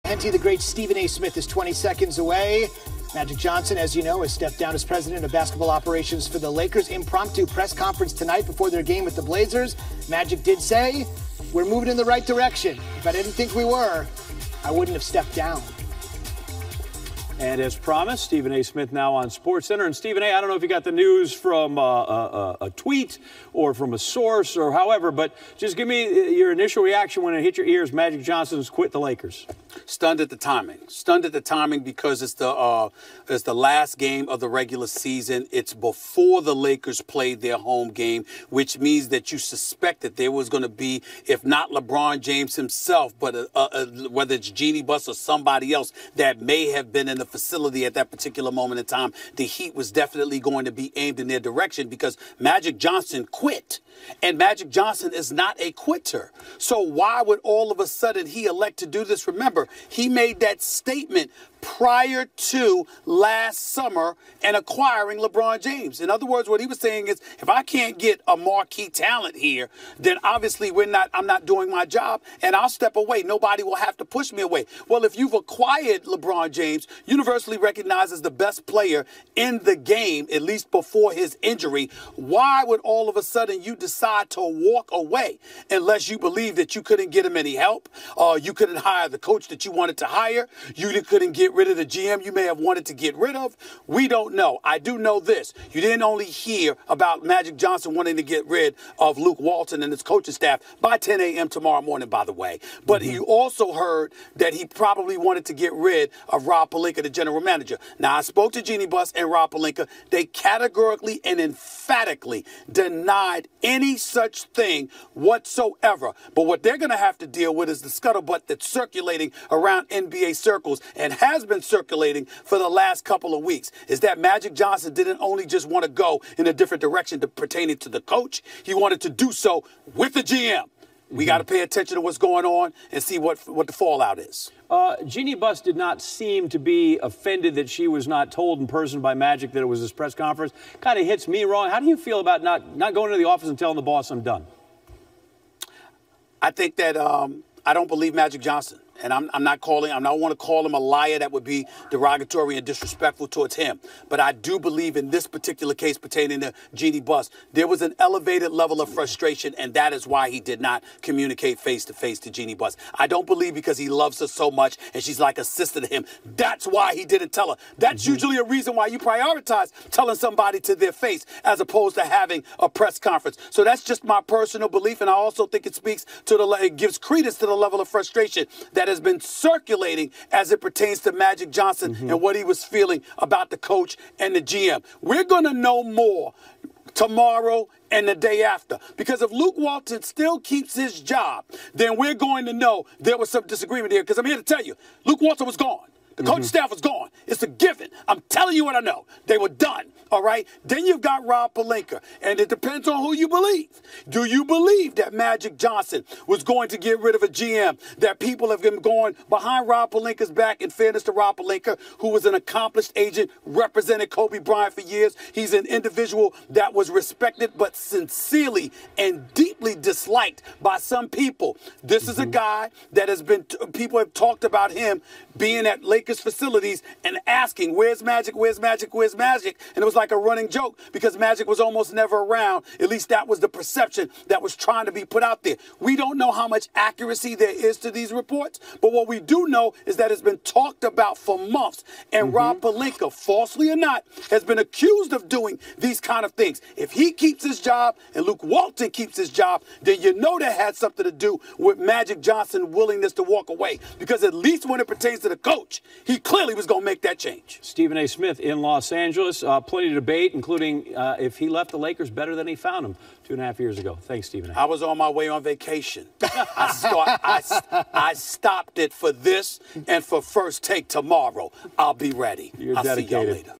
Henty, the great Stephen A. Smith is 20 seconds away. Magic Johnson, as you know, has stepped down as president of basketball operations for the Lakers. Impromptu press conference tonight before their game with the Blazers. Magic did say, we're moving in the right direction. If I didn't think we were, I wouldn't have stepped down. And as promised, Stephen A. Smith now on SportsCenter. And Stephen A., I don't know if you got the news from a tweet or from a source or however, but just give me your initial reaction when it hit your ears. Magic Johnson's quit the Lakers. Stunned at the timing. Stunned at the timing because it's the last game of the regular season. It's before the Lakers played their home game, which means that you suspect that there was going to be, if not LeBron James himself, but whether it's Jeanie Buss or somebody else that may have been in the facility at that particular moment in time, the heat was definitely going to be aimed in their direction because Magic Johnson quit. And Magic Johnson is not a quitter. So why would all of a sudden he elect to do this? Remember, he made that statement prior to last summer and acquiring LeBron James. In other words, what he was saying is, if I can't get a marquee talent here, then obviously I'm not doing my job and I'll step away. Nobody will have to push me away. Well, if you've acquired LeBron James, universally recognized as the best player in the game, at least before his injury, why would all of a sudden you decide to walk away unless you believe that you couldn't get him any help, you couldn't hire the coach that you wanted to hire, you couldn't get rid of the GM you may have wanted to get rid of? We don't know. I do know this. You didn't only hear about Magic Johnson wanting to get rid of Luke Walton and his coaching staff by 10 a.m. tomorrow morning, by the way. But you also heard that he probably wanted to get rid of Rob Pelinka, the general manager. Now, I spoke to Jeanie Buss and Rob Pelinka. They categorically and emphatically denied any such thing whatsoever. But what they're going to have to deal with is the scuttlebutt that's circulating around NBA circles and has been circulating for the last couple of weeks, is that Magic Johnson didn't only just want to go in a different direction pertaining to the coach, he wanted to do so with the GM. We got to pay attention to what's going on and see what the fallout is. Jeanie Buss did not seem to be offended that she was not told in person by Magic that it was this press conference. Kind of hits me wrong. How do you feel about not going to the office and telling the boss I'm done? I think that I don't believe Magic Johnson. And I don't want to call him a liar. That would be derogatory and disrespectful towards him. But I do believe in this particular case pertaining to Jeanie Buss, there was an elevated level of frustration, and that is why he did not communicate face-to-face to Jeanie Buss. I don't believe because he loves her so much and she's like a sister to him. That's why he didn't tell her. That's usually a reason why you prioritize telling somebody to their face as opposed to having a press conference. So that's just my personal belief, and I also think it speaks to it gives credence to the level of frustration that has been circulating as it pertains to Magic Johnson and what he was feeling about the coach and the GM. We're going to know more tomorrow and the day after. Because if Luke Walton still keeps his job, then we're going to know there was some disagreement here. Because I'm here to tell you, Luke Walton was gone. The coaching staff was gone. It's a given. I'm telling you what I know. They were done. All right? Then you've got Rob Pelinka. And it depends on who you believe. Do you believe that Magic Johnson was going to get rid of a GM, that people have been going behind Rob Pelinka's back, in fairness to Rob Pelinka, who was an accomplished agent, represented Kobe Bryant for years? He's an individual that was respected but sincerely and deeply disliked by some people. This is a guy that has been, people have talked about him being at Lakers facilities and asking, where's Magic, where's Magic, where's Magic? And it was like a running joke because Magic was almost never around. At least that was the perception that was trying to be put out there. We don't know how much accuracy there is to these reports, but what we do know is that it's been talked about for months. And Rob Pelinka, falsely or not, has been accused of doing these kind of things. If he keeps his job and Luke Walton keeps his job, then you know that had something to do with Magic Johnson's willingness to walk away. Because at least when it pertains to the coach, he clearly was going to make that change. Stephen A. Smith in Los Angeles. Plenty of debate, including if he left the Lakers better than he found them 2.5 years ago. Thanks, Stephen A. I was on my way on vacation. I stopped it for this and for First Take tomorrow. I'll be ready. You're I'll dedicated. see y'all later.